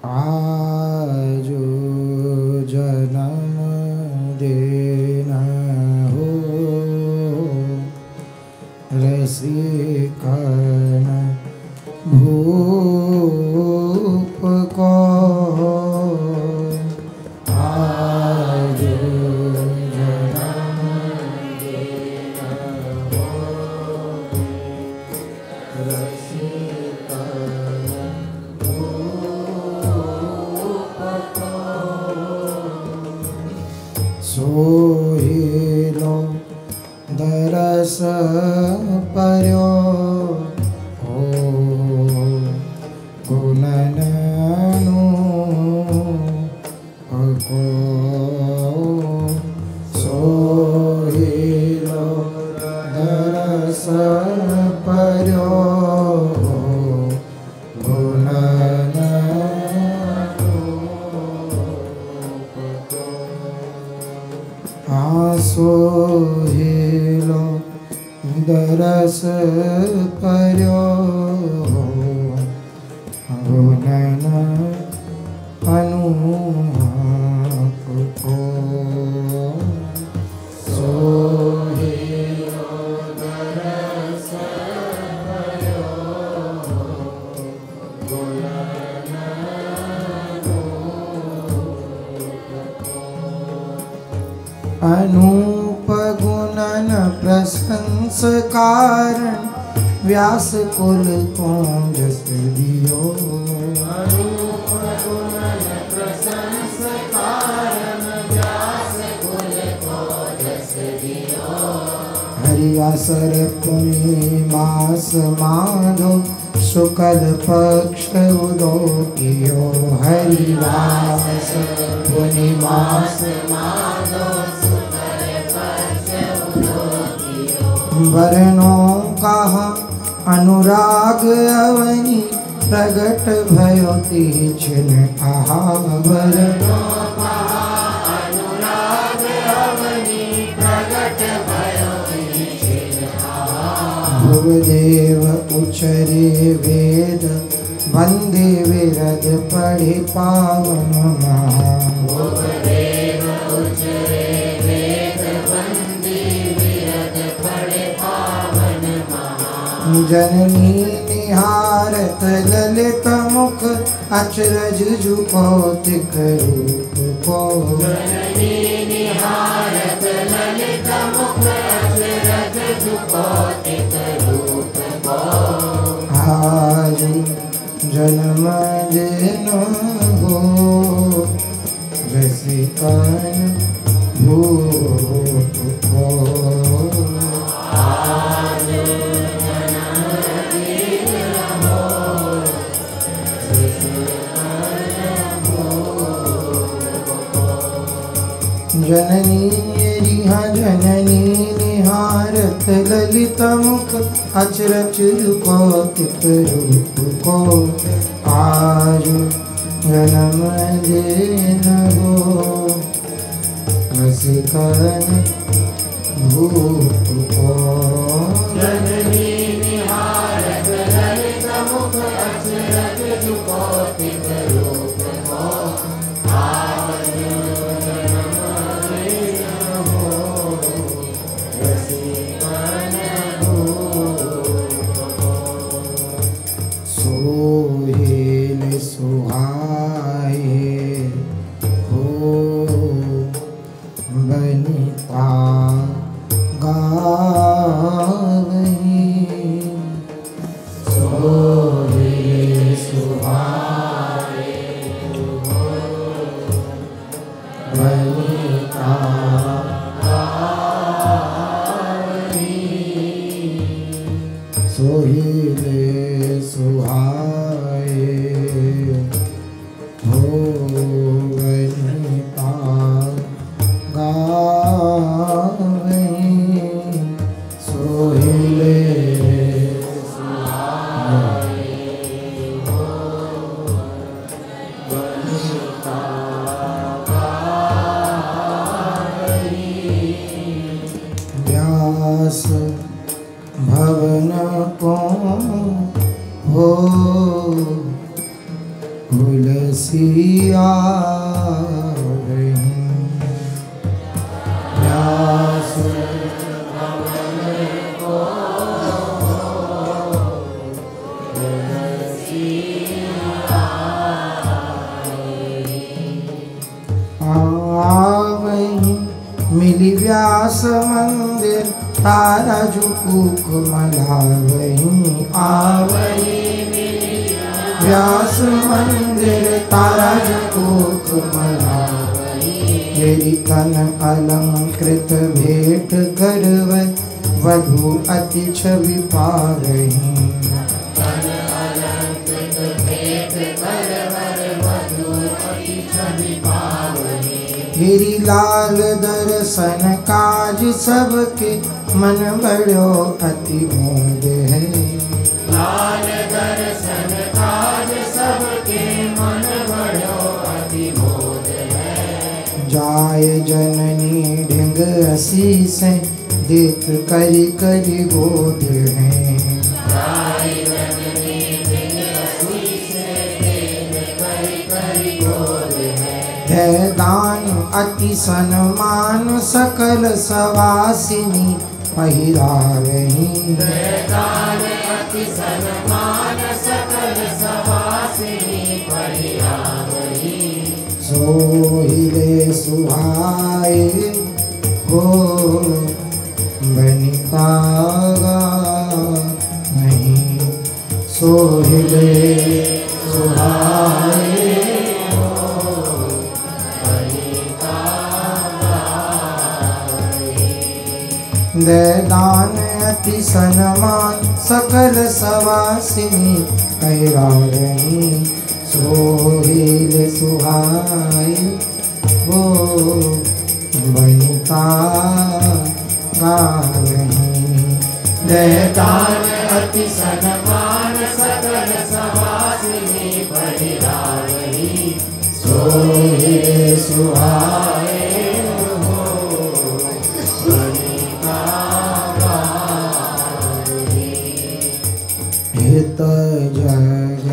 आजो जन्म देना हो रसिकन भूप को आजो जन्म देना हो रसिकन सोहिलो दरस पर्यो हो गुणननु अको सोहिलो दरस पर्यो सोहिलो दरस पर्यो गुणन अनुप को सोहिलो दरस पर्यो गुणन अनूप गुणन प्रशंसकारण व्यास कुल को जस दियो अनूप गुणन प्रशंसकारण व्यास कुल को जस दियो हरियासर पूर्णिमास माधो शुक्ल पक्ष उदो कियो हरिवास पूर्णिमास माधो वर्णों कहा अनुराग अवनि प्रगट भयो तीक्ष्ण आहा वर्णों कहा अनुराग अवनि प्रगट भयो तीक्ष्ण आहा भुवदेव उच्चरे वेद वंदे विरद पढ़े पावन महा भुवदेव उच्चरे जननी निहारत ललित मुख अचरज जुकौतिक रूप को जननी निहारत ललित मुख अचरज जुकौतिक रूप को आज जन्म देना हो रसिकन भूप को जननी रिहा जननी निहारत ललित मुख अचरज कौतिक रूप को आज जन्म देन हो रसिकन भूप को जननी निहारत ललित मुख अचरज कौतिक रूप को सुहाए हो बनिता गावही सोहे सुहाए हो बनिता गावही सोहिले सुहाए हो बनिता गावही सोहिले सुहाए हो बनिता गावही व्यास भवन को हो तुलसी तुलसिया व्यास आवहीं मिली व्यास मंदिर तारा झुकूक मलावहीं आवहीं व्यास मंदिर तारा झुकूक मलावहीं तेरी तन अलंकृत भेंट करव वधु अति छवि पावहीं गिरी लाल दर्शन काज सबके मन बड़ो अति मोद है लाल दर्शन काज सबके मन बड़ो अति मोद है जाय जननी ढिंग असीस देत करी करी गोद है जाय जननी ढिंग असीस देत करी करी गोद है है दान अति सन्मान सकल सवासिनी पहिरावहीं दान अति सन्मान सकल सवासिनी पहिरावहीं सोहिले सुहाए हो बनिता नहीं सोहिले सुहाए दान अति सन्मान सकल सवासिनी पहिरावहीं सोहिल सुहाई वो बनिता गावहीं दान अति सन्मान सकल सवासिनी पहिरावहीं सोहिल सुहाई हित जग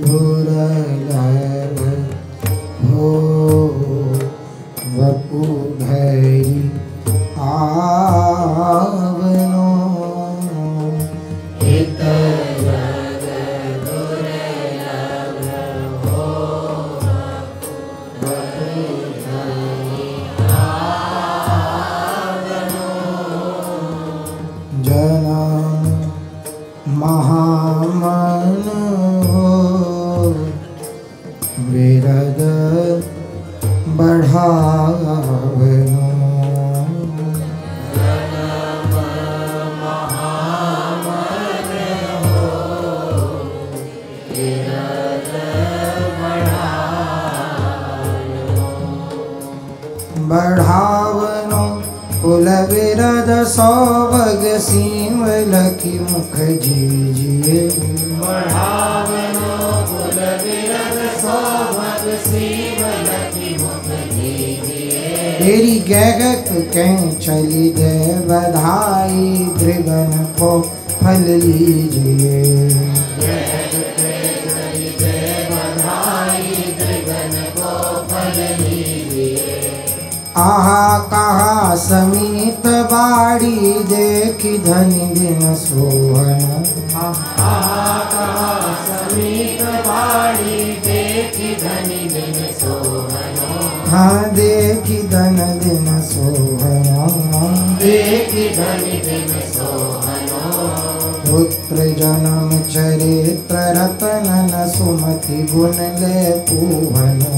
दुर्लभ हो वपुधरी आवनो हित जग दुर्लभ हो वपुधरी आवनो जनम महामन हो विरद बढ़ावनो जनम महामन हो विरद बढ़ावनो कुल विरद सौभग सीम लखी मुख जीजिए बढ़ावनो कुल विरद सौभग सीम लखी मुख जीजिए तेरी गैगक कह चली दे बधाई दृगन को फल लीजिए जग पे चली दे बधाई दृगन को फल लीजिए आहा कहा समीत बाड़ी देखी धनी दिन सोहन आहा कहा समीत बाड़ी देखी धनी दिन सोहनो हाँ देखी धन दिन सोहन देखी धनी दिन सोहनो पुत्र जन्म चरित्र रतन सुमति गुण ले पूहनो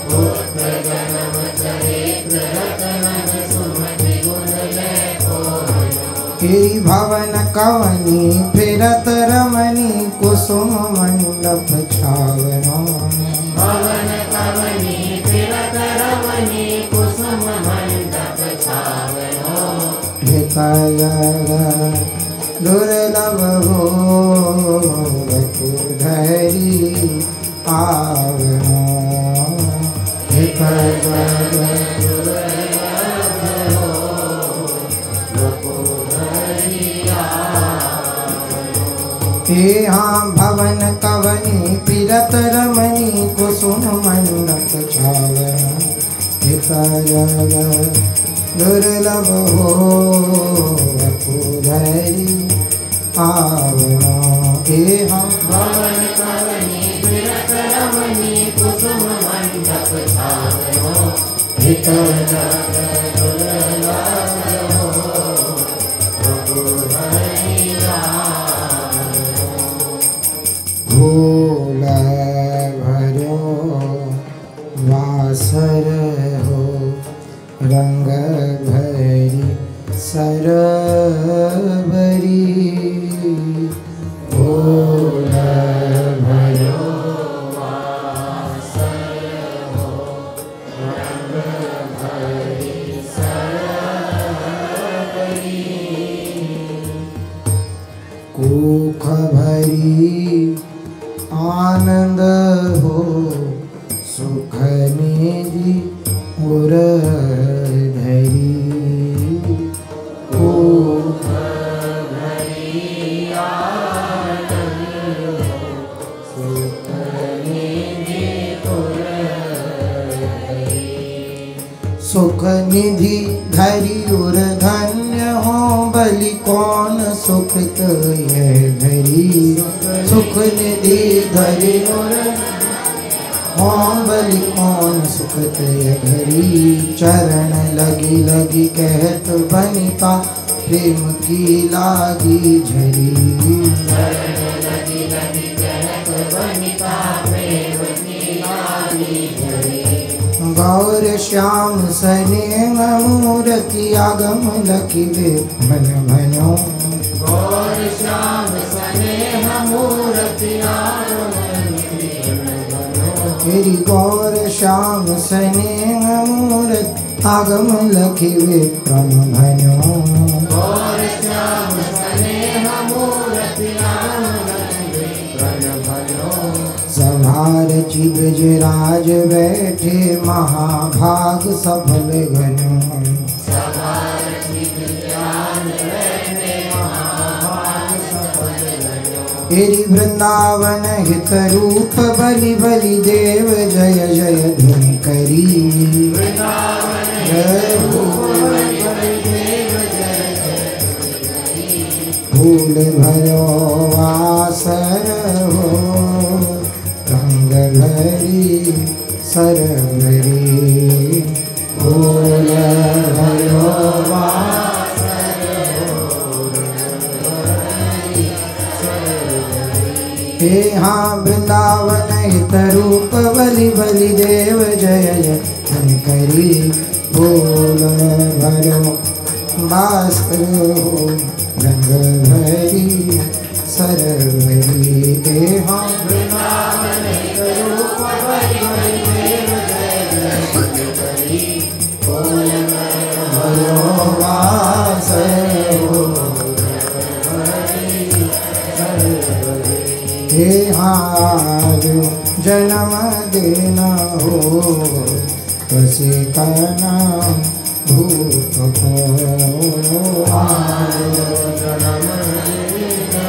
पुत्र जन्म चरित्र रतन सुमति गुण ले पूहनो तेरी भवन कवनी फिरत रमणी कुसुम मंडप छावनो भवन कवनी फिरत रमणी कुसुम मंडप छावनो हित जग दुर्लभ हो वपुधरी आवनो हित जग यहाँ भवन कवनी फिरत रमणी कुसुम मंडप छावना हित जग दुर्लभ हो वपुधरी आवना हम भवन कवनी बिरत रमनी कुसुम मंडप छावनो हित जग दुर्लभ हो वपुधरी आवनो। फूल भरो वासर हो रंग भरी सरबरी फूल भरो वासर हो रंग भरी सरबरी कुख भरी आनंद हो सुख निधि उर धरी कुख भरी आनंद हो सुख निधि उर धरी। सुख निधि धरी उर धन्य हो बलि कौन सुकृत यह धरी सुख निधि धरी उर हो बलि कौन सुकृत यह धरी चरण लगी लगी कहत बनिता प्रेम की लागी झरी चरण लगी लगी कहत बनिता प्रेम की लागी झरी। गौर श्याम सनेह मूर्ति आगम लखी वे मन भनो गौर श्याम स्नेह मूर्ति तेरी गौर श्याम सनेह मूर्ति आगम लखी वे प्रम भनो गौर श्याम स्नेह मूर्ति सभार चिब्रज राज बैठे महाभाग सफल घनो तेरी वृंदावन हित रूप बलि बलि देव जय जय धुनि करी जय फूल भरो वासर हो रंग भरी सरभरी फूल भरो वासर हे हाँ वृंदावन हित रूप बलि बलि देव जय जय धन करी फूल भरो वासर हो रंग भरी सरवरी हे हाँ वृंदावन हित रूप बलि बलि देव जय जय धन करी फूल भरो वासर हो हे हाँ जन्म देना हो कसे का नाम भूप को जन्म देना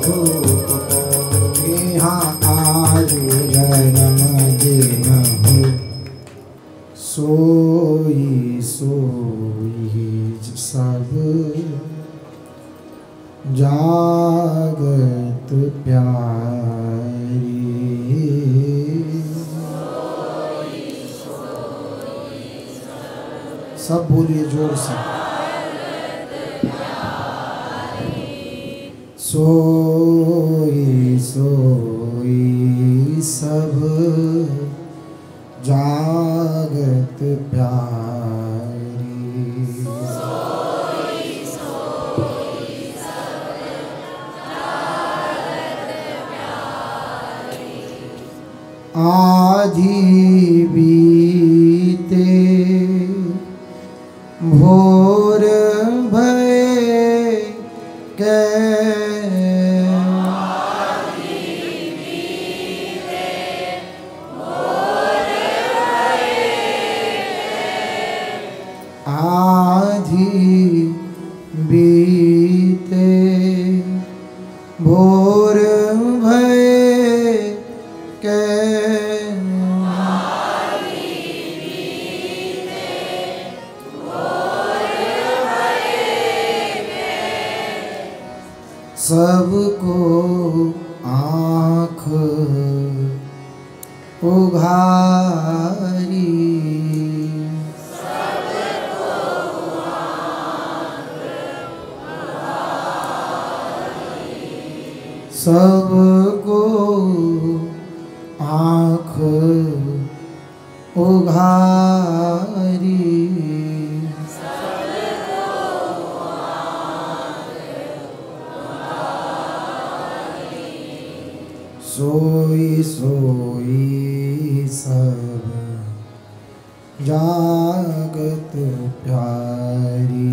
हो हे हाँ आज जन्म देना हो सोई सोई सब जागत प्यारी सब बोलिए जोर से सोई सोई सब जागत प्यारी आधी बीते भोर भये कै आधी बीते भोर आँख उघारी सबको आँख उघारी सोई सोई सब जागत प्यारी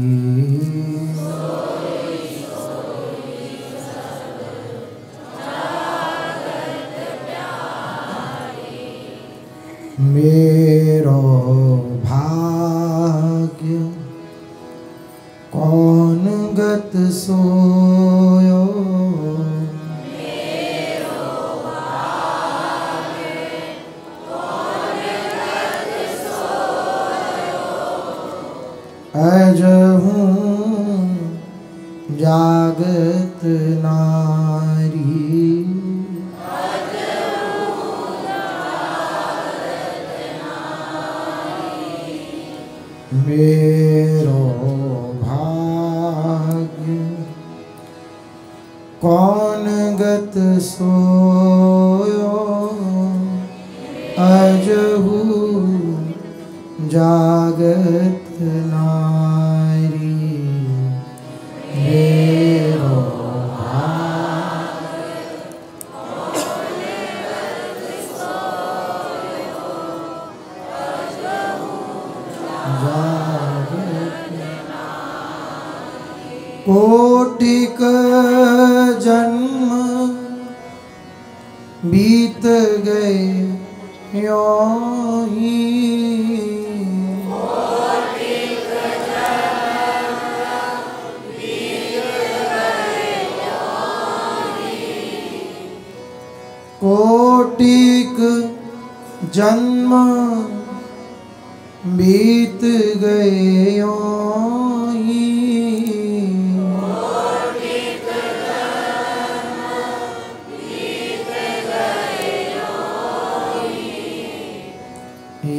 मेरो भाग्य कौन गत सोयो अजहूँ जागत नारी मेरो भाग्य कौन गत सोयो अजहूँ जागत नारी मेरो कोटिक जन्म बीत गए यों ही कोटिक जन्म बीत गए यों ही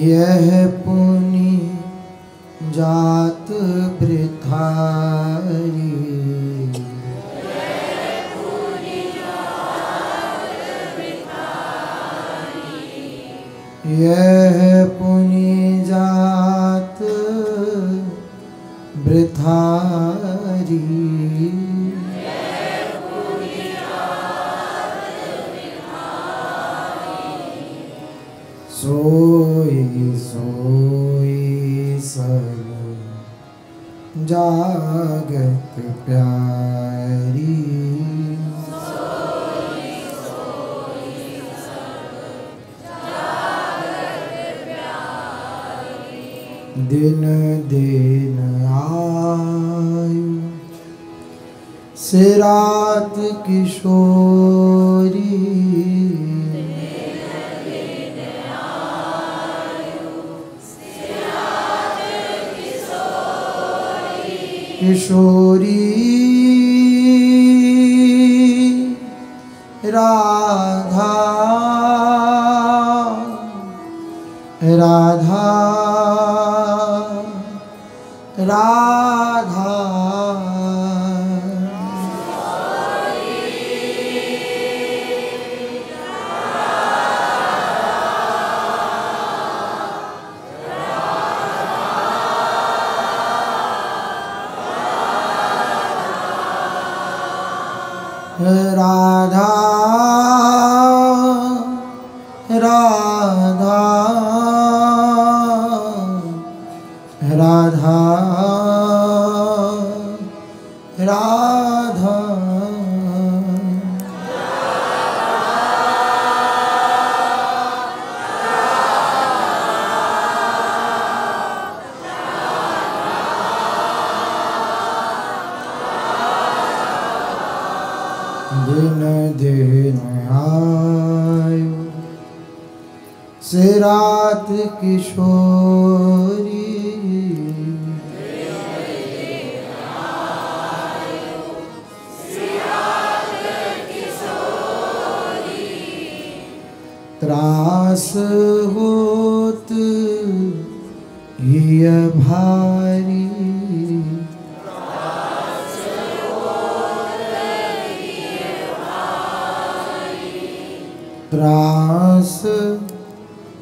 यह पुनि जात वृथारी यह पुनि जात वृथारी सोई सोई सब जागत प्यारी दिन दिन आयु से रात किशोरी किशोरी राधा राधा राधा राधा राधा राधा राधा दिन दिन आयु से रात किशोरी त्रास होत हिय भारी, त्रास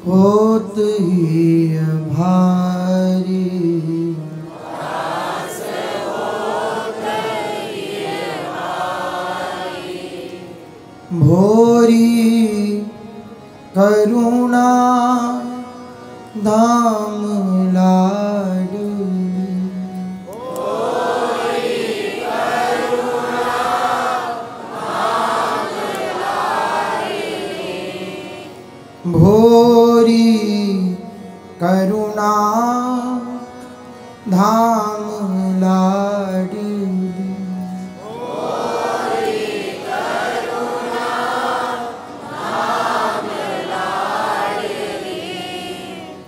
होत हिय भारी, भोरी करुणा धाम लाडली, भोरी करुणा धाम लाडली,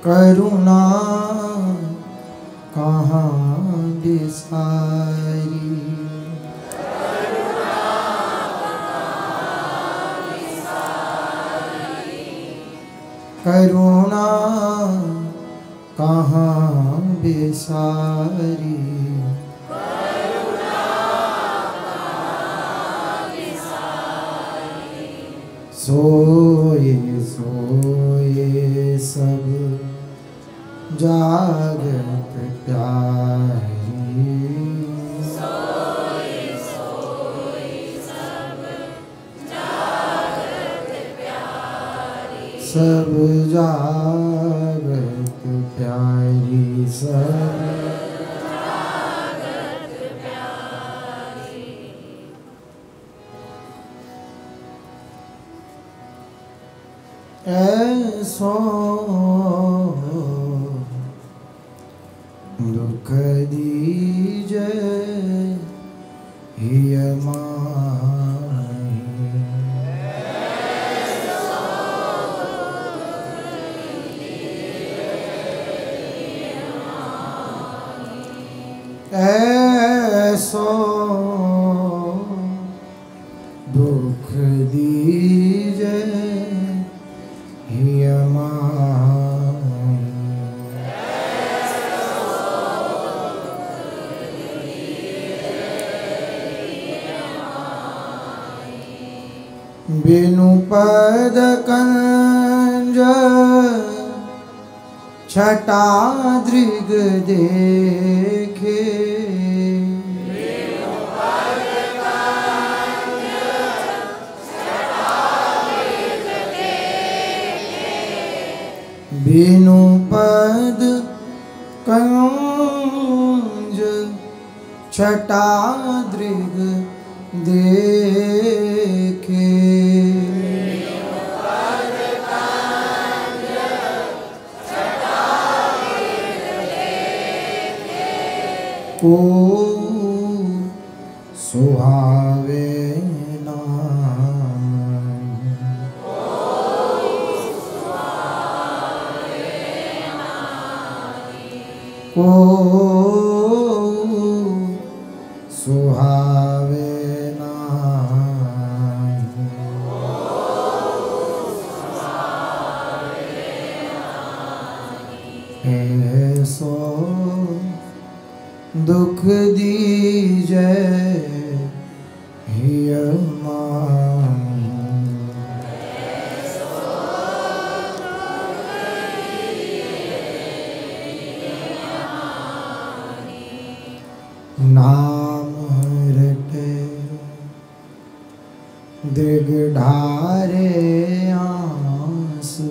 करुणा कहाँ बिसारी, करुणा कहाँ बिसारी, सोए सोए सब जागत प्यारी, सोए सोए सब जागत प्यारी, सब जागत प्यारी, सब जागत प्यारी। ऐसो दुख दीजे हिय माही, ऐसो दुख दीजे हिय माही, बिनु पद कंज छटा दृग देखे, बिनु पद कंज छटा दृग देखे, को सुहावे को सुहावे ऐसो दुख दीजे हिय माही, नाम रटे दृग ढारे आंसू,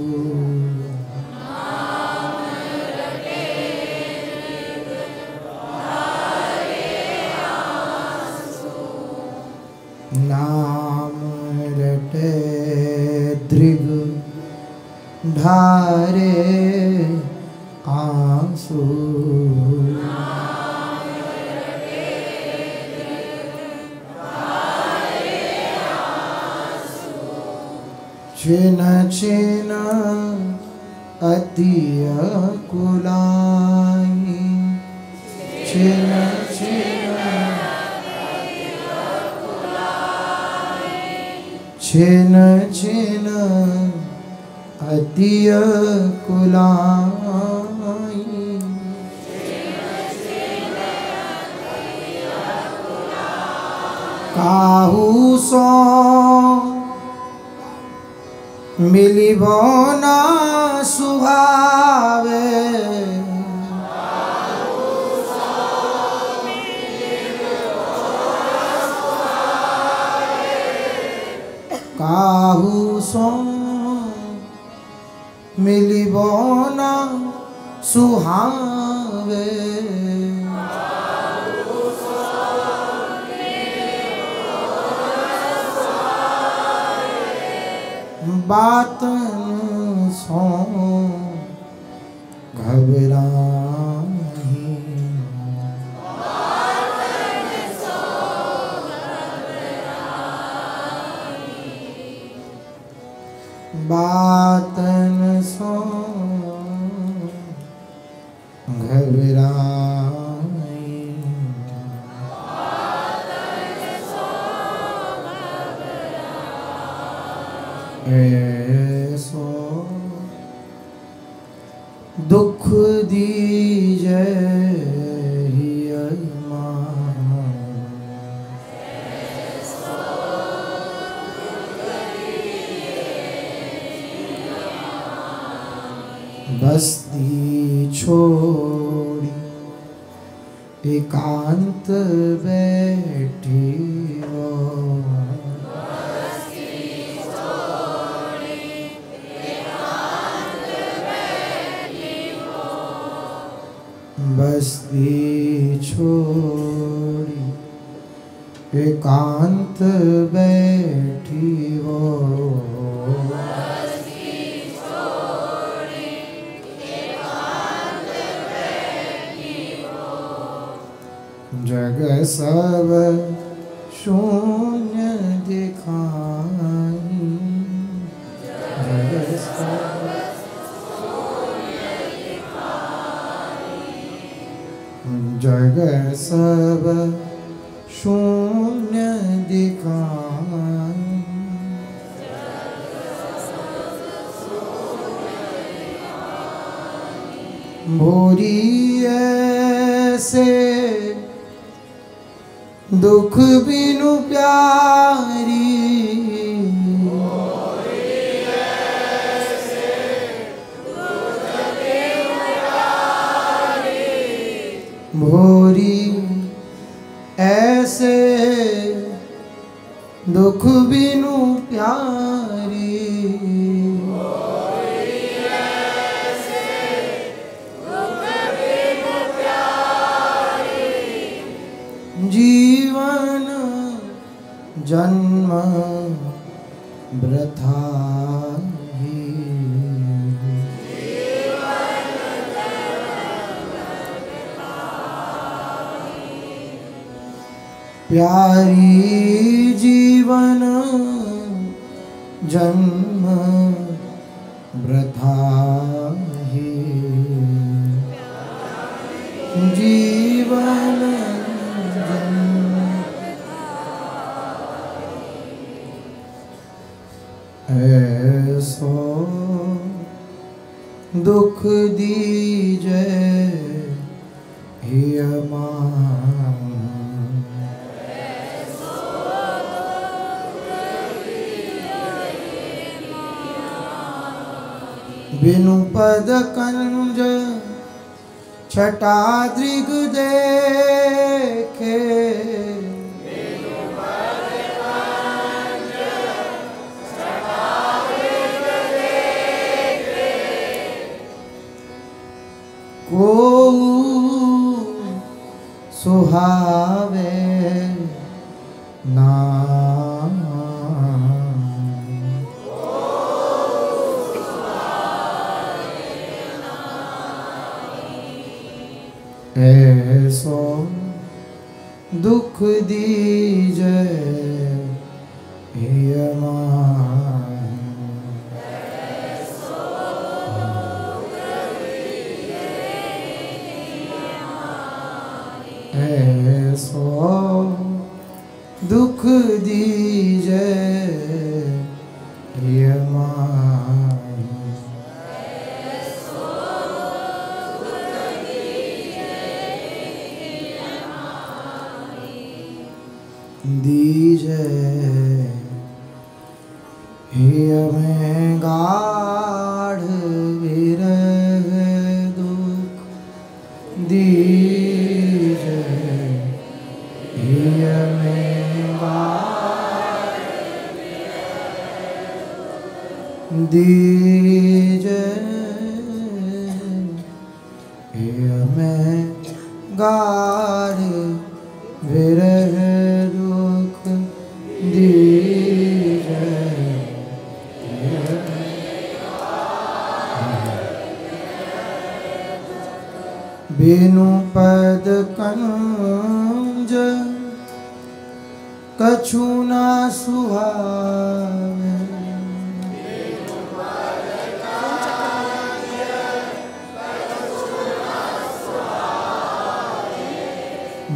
नाम रटे दृग ढारे आंसू, छिन छिन अति अकुलाई, छिन छिन छिन छिन अति कुलाई। काहू सो मिलिबो ना सुहावे। काहू सो मिलिबो ना सुहावे। बातन सो घबराही। बातन सो घबराही। ऐसो दुख दीजे बस्ती छोड़ी एकांत बैठी हो। बस्ती छोड़ी एकांत बैठी हो। जग सब शून्य दिखाई। जग सब जग सब शून्य दिखाई। भोरी ऐसे दुख बिनु प्यारी। भोरी ऐसे दुख बिनु प्यारी। जीवन जन्म वृथा ही। प्यारी जीवन जन्म वृथा ही। जीवन ऐसो दुख दीजे हिय मान। बिनु पद कंज छटा दृग देखे। को सुहावे ना। ऐसो दुख दीजे हिय मान। ऐसो दुख दीजे हिय मान। में गाढ़ विरह दुख दीजे, हिय में गाढ़ दीजे, हिय में गाढ़ विरह दुख दीजे। बिनु पद कंज कछु ना सुहावे,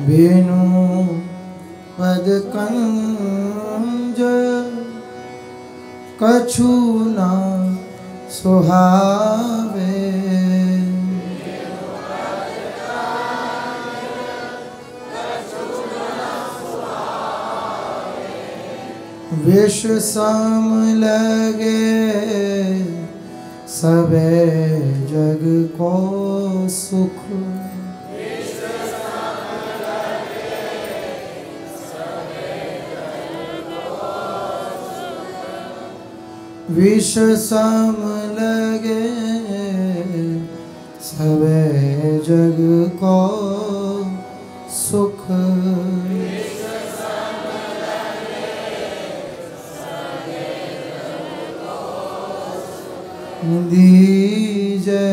बिनु पद कंज कछु ना सुहावे, विष सम लगे सबे जग को सुख, विष सम लगे सबे जग को सुख, दीजे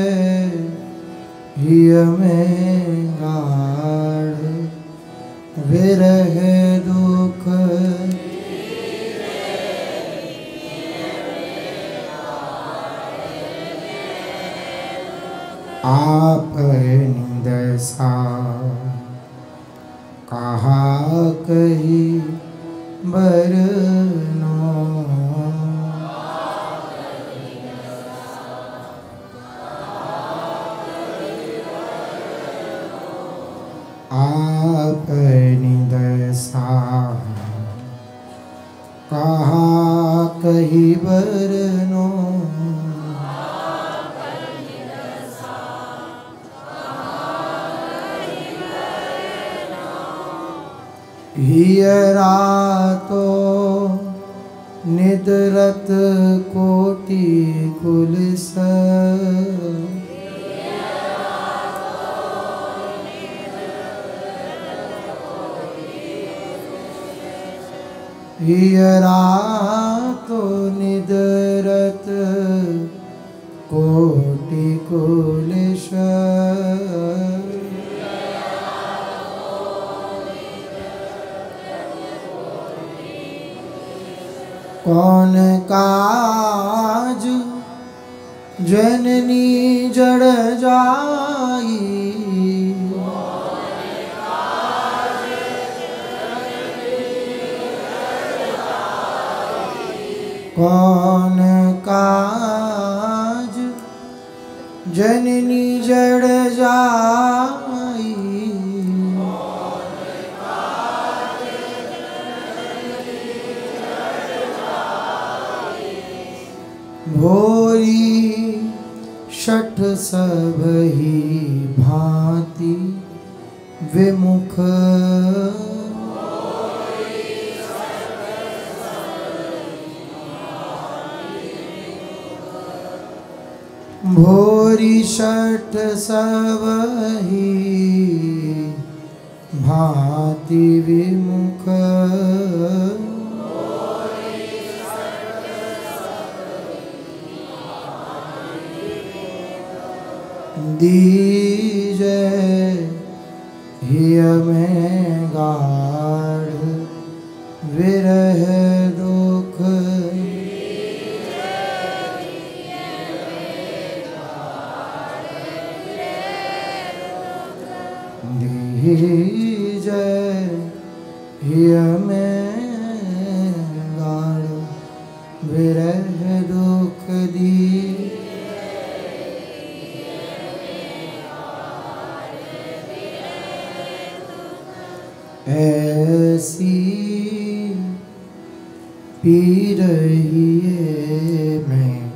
हिय में गाढ़ विरह दुख, आप निंदसा कहा कही बरनो, आप निंदसा कहा कही बरनो, हियरा तो निदरत कोटि कुलस, हियरा तो निदरत कोटि कुलस, कौन काज जननी जड़ जाई, कौन काज जननी जड़ जाई, भोरी शठ सब ही भांति विमुख, भोरी शठ सब ही भांति विमुख, दीजे हिय में गाढ़ विरह दुख, दीजे हिय में गाढ़ विरह दुख दी, ऐसी पी रही है में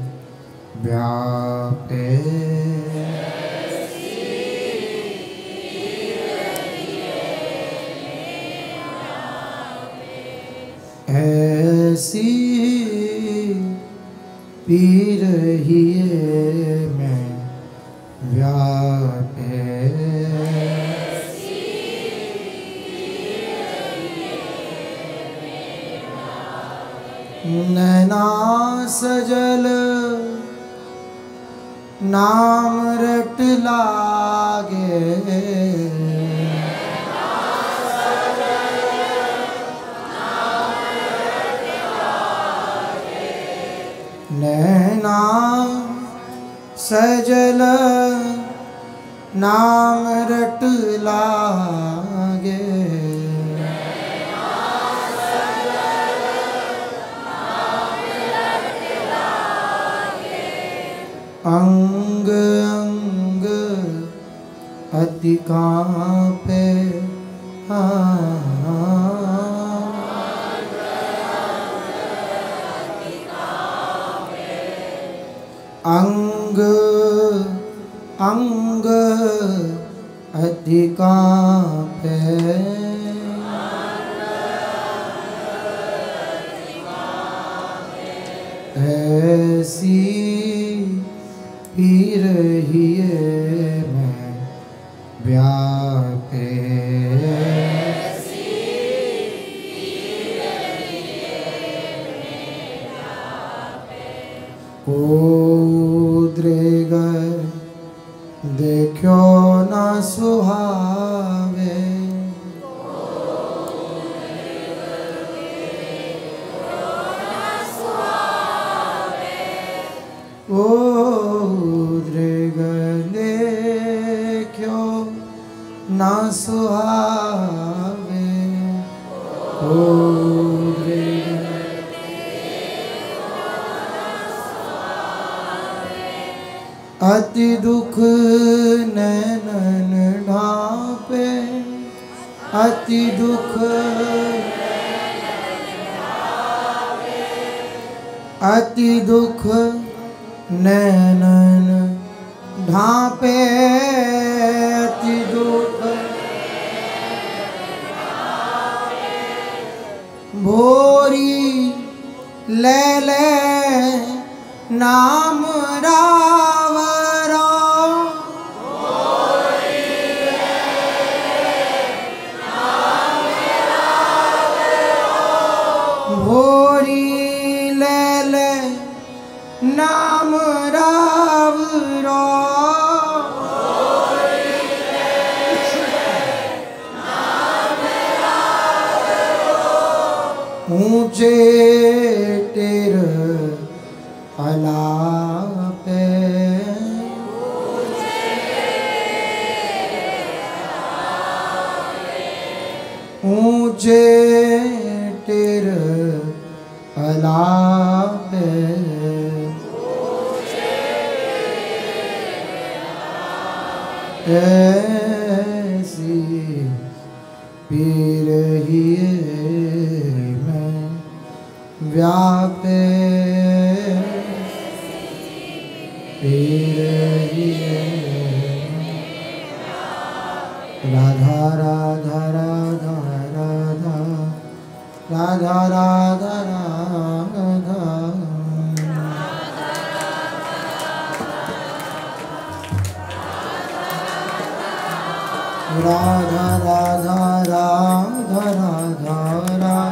व्यापे। ऐसी पी रही में व्यापे। नैना सजल नाम रट लागे। नैना सजल नाम रट लागे। अंग अंग अति कांपे। अंग अंग अति कांपे। ऐसी पी रही मैं व्यापे। उद्रेग देखो न सुहावे। उद्रेग देखो न सुहावे। अति दुख नैनन ढापे। अति दुख अति दुख नैनन ढापे। अति दुख भोरी ले ले नाम रावरा। भोरी ले ले नाम रावरा। ऊंचे टेर अलापे। ऊंचे टेर अलापे। ऐसी पी रही मैं व्यापे। पी रही राधा राधा राधा राधा राधा राधा राधा। राधा राधा राधा राधा राधा।